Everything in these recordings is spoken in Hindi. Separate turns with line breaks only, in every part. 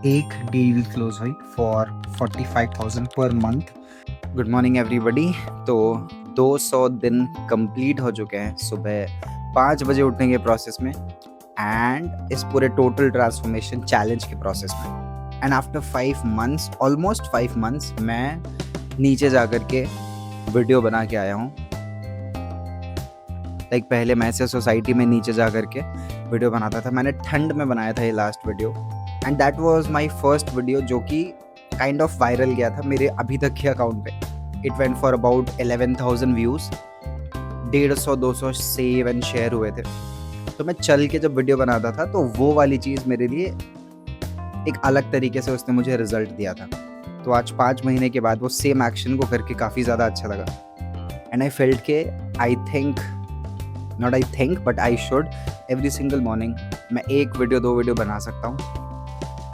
एक डील क्लोज हुई for 45,000 per month. Good morning everybody. तो 200 दिन कंप्लीट हो चुके हैं सुबह 5 बजे उठने के प्रोसेस में एंड इस पूरे टोटल ट्रांसफॉर्मेशन चैलेंज के प्रोसेस में। And after 5 months, almost 5 months, मैं नीचे जा कर के वीडियो बना के आया हूँ। लाइक पहले मैं ऐसे सोसाइटी में नीचे जा कर के वीडियो बनाता था। मैंने ठंड में बनाया था ये last video and that was my first video जो कि काइंड ऑफ वायरल गया था मेरे अभी तक के अकाउंट पे। It went for about 11,000 views, 150-200 save and share हुए थे। तो मैं चल के जब वीडियो बनाता था तो वो वाली चीज़ मेरे लिए एक अलग तरीके से उसने मुझे रिजल्ट दिया था। तो आज 5 महीने के बाद वो सेम एक्शन को करके काफ़ी ज़्यादा अच्छा लगा एंड आई फेल्ट के not I think but I should every single morning मैं 1 वीडियो 2 वीडियो बना सकता हूँ।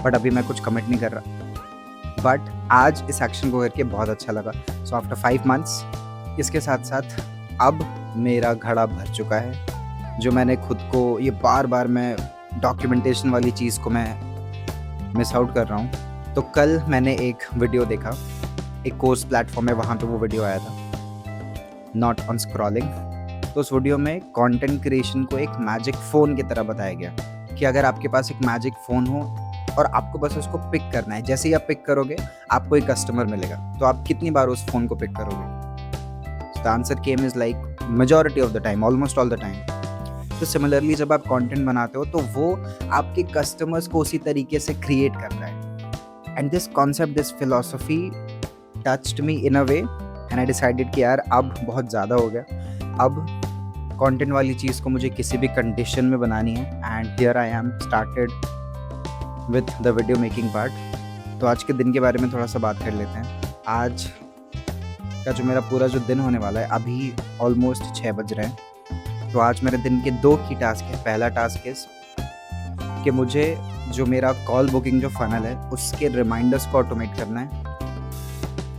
बट अभी मैं कुछ कमिट नहीं कर रहा, बट आज इस एक्शन को करके बहुत अच्छा लगा। सो आफ्टर 5 मंथ्स इसके साथ साथ अब मेरा घड़ा भर चुका है। जो मैंने खुद को ये बार बार मैं डॉक्यूमेंटेशन वाली चीज़ को मैं मिस आउट कर रहा हूँ। तो कल मैंने एक वीडियो देखा, एक कोर्स प्लेटफॉर्म है, वहाँ पे वो वीडियो आया था, नॉट ऑन स्क्रॉलिंग। तो उस वीडियो में कंटेंट क्रिएशन को एक मैजिक फ़ोन की तरह बताया गया कि अगर आपके पास एक मैजिक फ़ोन हो और आपको बस उसको पिक करना है, जैसे ही आप पिक करोगे आपको एक कस्टमर मिलेगा, तो आप कितनी बार उस फ़ोन को पिक करोगे? The answer came is like majority of the time, almost all the time. तो सिमिलरली जब आप कंटेंट बनाते हो तो वो आपके कस्टमर्स को उसी तरीके से क्रिएट कर रहा है। And this concept, this philosophy touched me in a way and I decided कि यार अब बहुत ज़्यादा हो गया, अब कंटेंट वाली चीज़ को मुझे किसी भी कंडीशन में बनानी है। And here I am started with the video making part. तो आज के दिन के बारे में थोड़ा सा बात कर लेते हैं। आज का जो मेरा पूरा जो दिन होने वाला है, अभी ऑलमोस्ट 6 बज रहे हैं। तो आज मेरे दिन के 2 की टास्क है। पहला टास्क है कि मुझे जो मेरा कॉल बुकिंग जो फनल है उसके रिमाइंडर्स को ऑटोमेट करना है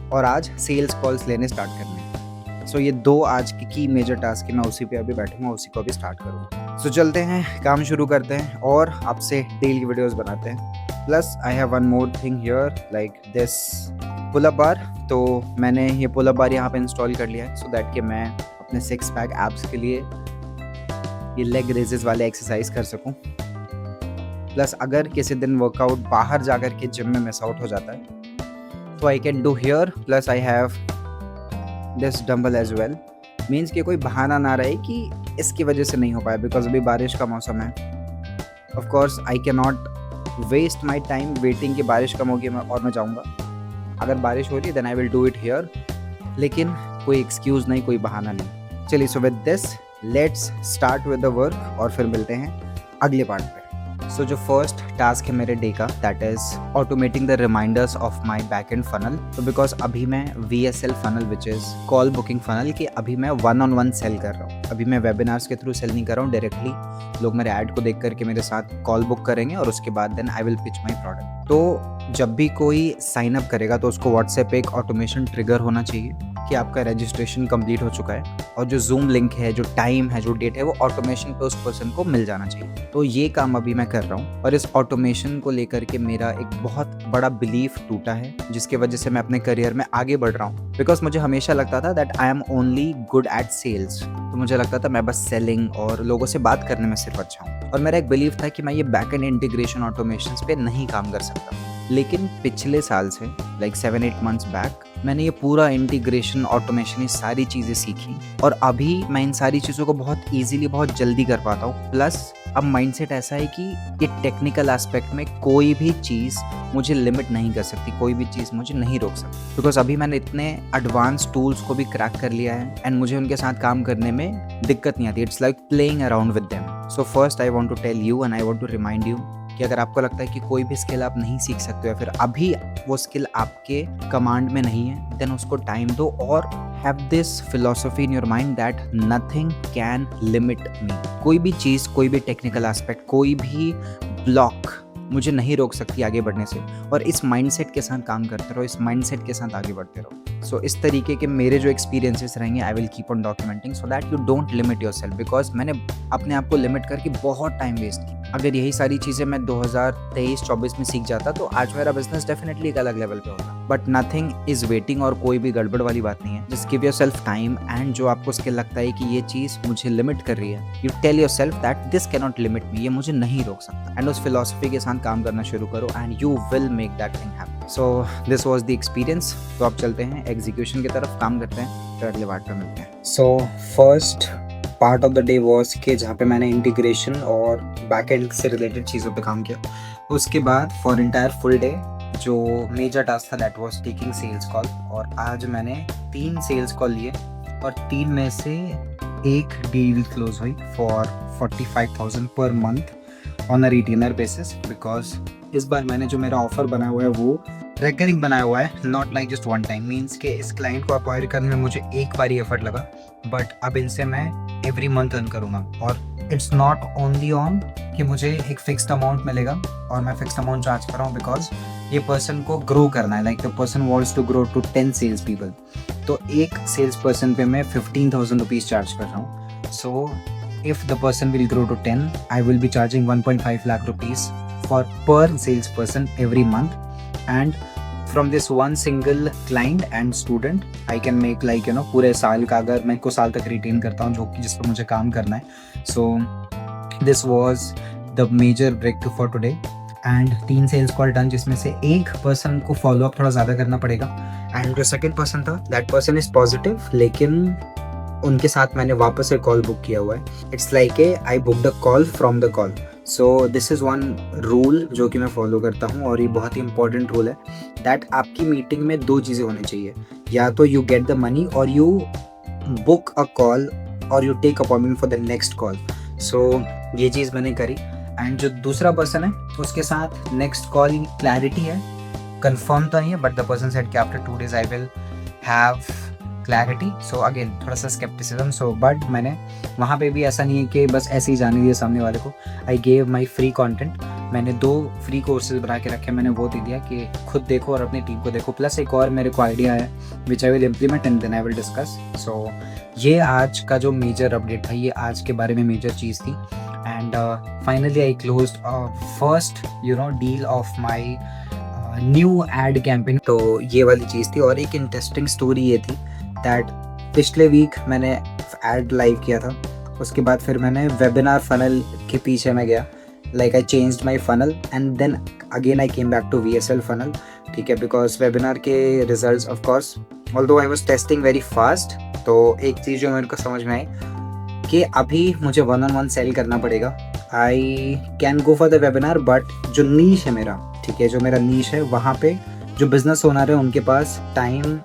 और आज सेल्स कॉल्स लेने स्टार्ट करने हैं। सो ये 2 आज की मेजर टास्क है। मैं उसी पे अभी बैठूंगा, उसी को अभी स्टार्ट करूँगा। सो चलते हैं, काम शुरू करते हैं और आपसे डेली वीडियोस बनाते हैं। Plus I have one more thing here, like this pull up bar. तो मैंने ये पुल अप बार यहाँ पे इंस्टॉल कर लिया है सो दैट कि मैं अपने 6 पैक एब्स के लिए ये लेग रेजेस वाले एक्सरसाइज कर सकूँ। प्लस अगर किसी दिन वर्कआउट बाहर जाकर के जिम में मिस आउट हो जाता है तो I can do here. Plus I have this dumbbell as well. Means कि कोई बहाना ना रहे कि इसकी वजह से नहीं हो पाया, बिकॉज अभी बारिश का मौसम है। Of course I can not waste my time waiting कि बारिश कम होगी और मैं जाऊँगा। अगर बारिश हो रही है then I will do it here, लेकिन कोई एक्सक्यूज़ नहीं, कोई बहाना नहीं। चलिए, so with this let's start with the work और फिर मिलते हैं अगले पार्ट पे। सो जो फर्स्ट टास्क है मेरे डे का, that is automating the reminders of my back end funnel. तो बिकॉज अभी मैं VSL funnel which is call booking funnel की अभी मैं 1-on-1 सेल कर रहा हूँ। अभी मैं वेबिनार्स के थ्रू सेल नहीं कर रहा हूँ, डायरेक्टली लोग मेरे ऐड को देख करके मेरे साथ कॉल बुक करेंगे और उसके बाद then I will pitch my product. तो जब भी कोई साइन अप करेगा तो उसको व्हाट्सएप पे एक ऑटोमेशन ट्रिगर होना चाहिए कि आपका रजिस्ट्रेशन कंप्लीट हो चुका है और जो जूम लिंक है, जो टाइम है, जो डेट है, वो ऑटोमेशन पे उस पर्सन को मिल जाना चाहिए। तो ये काम अभी मैं कर रहा हूँ और इस ऑटोमेशन को लेकर के मेरा एक बहुत बड़ा बिलीफ टूटा है, जिसकी वजह से मैं अपने करियर में आगे बढ़ रहा हूँ। बिकॉज मुझे हमेशा लगता था that I am only good at sales. तो मुझे लगता था मैं बस सेलिंग और लोगों से बात करने में सिर्फ अच्छा हूँ और मेरा एक बिलीफ था कि मैं ये बैक एंड इंटीग्रेशन ऑटोमेशन पे नहीं काम कर सकता। लेकिन पिछले साल से लाइक 7-8 मंथ्स बैक मैंने ये पूरा इंटीग्रेशन, ऑटोमेशन, ये सारी चीज़ें सीखी और अभी मैं इन सारी चीज़ों को बहुत ईजिली, बहुत जल्दी कर पाता हूँ। प्लस अब माइंडसेट ऐसा है कि ये टेक्निकल एस्पेक्ट में कोई भी चीज़ मुझे लिमिट नहीं कर सकती, कोई भी चीज़ मुझे नहीं रोक सकती। बिकॉज अभी मैंने इतने एडवांस टूल्स को भी क्रैक कर लिया है एंड मुझे उनके साथ काम करने में दिक्कत नहीं आती। It's like playing around with them. So first I want to tell you and I want to remind you कि अगर आपको लगता है कि कोई भी स्किल आप नहीं सीख सकते या फिर अभी वो स्किल आपके कमांड में नहीं है, देन उसको टाइम दो और have this philosophy in your mind that nothing can limit me. कोई भी चीज़, कोई भी टेक्निकल एस्पेक्ट, कोई भी ब्लॉक मुझे नहीं रोक सकती आगे बढ़ने से। और इस माइंडसेट के साथ काम करते रहो, इस माइंडसेट के साथ आगे बढ़ते रहो। सो इस तरीके के मेरे जो एक्सपीरियंसेस रहेंगे आई will keep on documenting so that you don't limit yourself, because मैंने अपने आप को लिमिट करके बहुत टाइम वेस्ट किया। अगर यही सारी चीज़ें मैं 2023-24 में सीख जाता तो आज मेरा बिजनेस डेफिनेटली एक अलग लेवल पे होता। बट नथिंग इज वेटिंग, और कोई भी गड़बड़ वाली बात नहीं है। Just give your self time, and जो आपको उसके लगता है कि ये चीज़ मुझे लिमिट कर रही है, you tell yourself that this cannot limit me, ये मुझे नहीं रोक सकता, एंड उस फिलोसफी के साथ काम करना शुरू करो and you will make that thing happen. So this was the experience. तो अब चलते हैं एग्जीक्यूशन की तरफ, काम करते हैं, फिर अगले पार्ट में मिलते हैं। So first part of the day was के जहाँ पे मैंने इंटीग्रेशन और बैकएंड से रिलेटेड चीज़ों पे काम किया। उसके बाद फॉर इंटायर फुल डे जो मेजर टास्क था that was taking sales call, और आज मैंने 3 सेल्स कॉल लिए और 3 में से एक डील क्लोज हुई for 45,000 per month on a retainer basis, because इस बार मैंने जो मेरा ऑफर बनाया हुआ है वो रेकरिंग बनाया हुआ है, not like just one time. Means के इस क्लाइंट को अक्वायर करने में मुझे एक बार ही एफर्ट लगा, बट अब इनसे मैं एवरी मंथ अर्न करूँगा। और इट्स नॉट ओनली ऑन कि मुझे एक फिक्स्ड अमाउंट मिलेगा और मैं फिक्स्ड अमाउंट चार्ज कर रहा हूँ, बिकॉज ये पर्सन को ग्रो करना है, like the person wants to grow to 10 sales people. तो एक सेल्स पर्सन पे मैं 15,000 रुपीज़ चार्ज कर रहा हूँ। So if the person will grow to 10, I will be charging 1.5 lakh rupees for per sales person every month, and from this one single client and student I can make like पूरे साल का, अगर मैं को साल तक रिटेन करता हूँ जो कि जिस पर मुझे काम करना है। So this was the major breakthrough for today, and 3 sales call done, जिसमें से एक पर्सन को फॉलो अप थोड़ा ज़्यादा करना पड़ेगा, एंड जो सेकेंड पर्सन था दैट पर्सन इज़ पॉजिटिव, लेकिन उनके साथ मैंने वापस से कॉल बुक किया हुआ है। It's like a I book the call from the call. So this is one rule जो कि मैं फॉलो करता हूँ, और ये बहुत ही इंपॉर्टेंट रूल है दैट आपकी मीटिंग में 2 चीज़ें होनी चाहिए, या तो यू गेट द मनी और यू बुक अ कॉल और you take appointment for the next call. So ये चीज़ मैंने करी, एंड जो दूसरा पर्सन है उसके साथ नेक्स्ट कॉल क्लैरिटी है, कंफर्म तो नहीं है, बट द पर्सन सेड कि after 2 days I will have clarity. So again थोड़ा सा स्केप्टिसिज्म। सो बट मैंने वहाँ पे भी ऐसा नहीं है कि बस ऐसे ही जाने दिया सामने वाले को। I gave my free content, मैंने 2 फ्री कोर्सेज बना के रखे, मैंने वो दे दिया कि खुद देखो और अपनी टीम को देखो, प्लस एक और मेरे को आइडिया है which I will implement and then I will discuss. So ये आज का जो मेजर अपडेट था, ये आज के बारे में मेजर चीज़ थी, and finally I closed first deal of my new ad campaign. तो ये वाली चीज़ थी, और एक इंटरेस्टिंग स्टोरी ये थी दैट पिछले वीक मैंने एड लाइव किया था, उसके बाद फिर मैंने वेबिनार फनल के पीछे में गया, like I changed my funnel and then again I came back to VSL funnel, ठीक है, बिकॉज वेबिनार के results of course although I was testing very fast. तो एक चीज़ जो मेरे को समझ में आई कि अभी मुझे 1-on-1 सेल करना पड़ेगा। I can go for the webinar, but जो नीश है मेरा, ठीक है, जो मेरा नीश है वहाँ पे जो बिजनेस ओनर है उनके पास time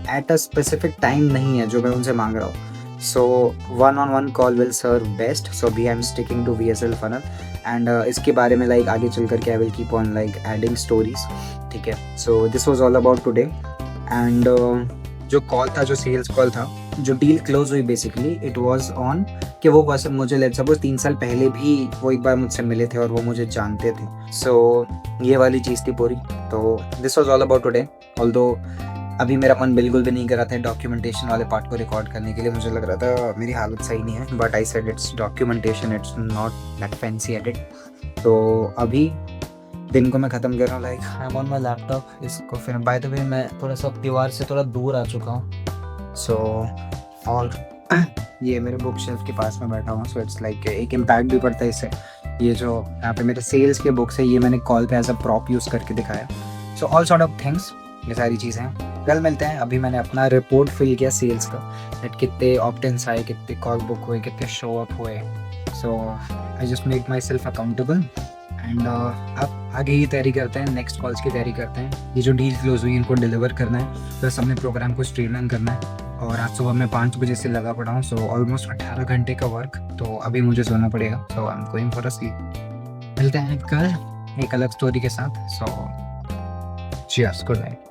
at a specific time नहीं है जो मैं उनसे मांग रहा हूँ। So 1-on-1 call will serve best. So अभी I am sticking to VSL funnel, and इसके बारे में लाइक आगे चल करके I will keep on like adding stories, ठीक है। So this was all about today, and जो कॉल था, जो सेल्स कॉल था, जो डील क्लोज हुई, बेसिकली इट वाज ऑन कि वो पर्सन मुझे लेट्स सपोज 3 साल पहले भी वो एक बार मुझसे मिले थे और वो मुझे जानते थे। सो ये वाली चीज़ थी पूरी। तो this was all about today, although अभी मेरा मन बिल्कुल भी नहीं कर रहा था डॉक्यूमेंटेशन वाले पार्ट को रिकॉर्ड करने के लिए, मुझे लग रहा था मेरी हालत सही नहीं है, but I said it's documentation, it's not that fancy edit. तो अभी दिन को मैं ख़त्म कर रहा हूँ, like I am on my laptop. इसको फिर बाय द वे मैं थोड़ा सा दीवार से थोड़ा दूर आ चुका हूँ। सो ऑल ये मेरे बुक शेल्फ के पास में बैठा हूँ, सो इट्स लाइक एक इम्पैक्ट भी पड़ता है इससे। ये जो यहाँ पे मेरे सेल्स के बुक्स है, ये मैंने कॉल पे एज अ प्रॉप यूज़ करके दिखाया। So all sort of things, ये सारी चीज़ें हैं। कल मिलते हैं। अभी मैंने अपना रिपोर्ट फिल किया सेल्स का, दैट कितने ऑप्टेंस आए, कितने कॉल बुक हुए, कितने शो अप हुए। So I just make myself accountable, and अब आगे ही तैयारी करते हैं, नेक्स्ट कॉल्स की तैयारी करते हैं। ये जो डील क्लोज हुई इनको डिलीवर करना है, प्लस अपने प्रोग्राम को स्ट्रीमलाइन करना है। और आज सुबह मैं 5 बजे से लगा पड़ा हूँ, सो ऑलमोस्ट 18 घंटे का वर्क। तो अभी मुझे सोना पड़ेगा, so I am going for a sleep. मिलते हैं कल एक अलग स्टोरी के साथ। So cheers, good night.